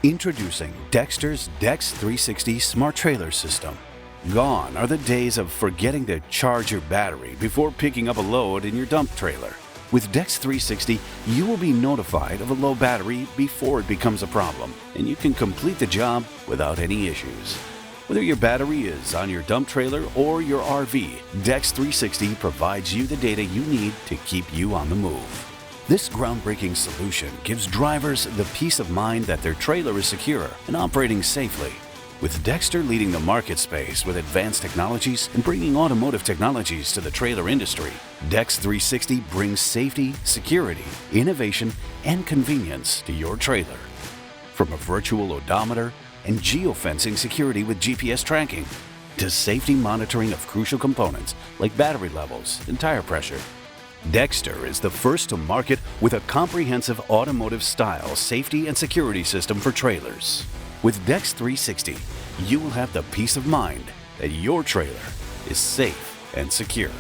Introducing Dexter's DEX360 Smart Trailer System. Gone are the days of forgetting to charge your battery before picking up a load in your dump trailer. With DEX360, you will be notified of a low battery before it becomes a problem, and you can complete the job without any issues. Whether your battery is on your dump trailer or your RV, DEX360 provides you the data you need to keep you on the move. This groundbreaking solution gives drivers the peace of mind that their trailer is secure and operating safely. With Dexter leading the market space with advanced technologies and bringing automotive technologies to the trailer industry, DEX360 brings safety, security, innovation, and convenience to your trailer. From a virtual odometer and geofencing security with GPS tracking, to safety monitoring of crucial components like battery levels and tire pressure, Dexter is the first to market with a comprehensive automotive-style safety and security system for trailers. With DEX360, you will have the peace of mind that your trailer is safe and secure.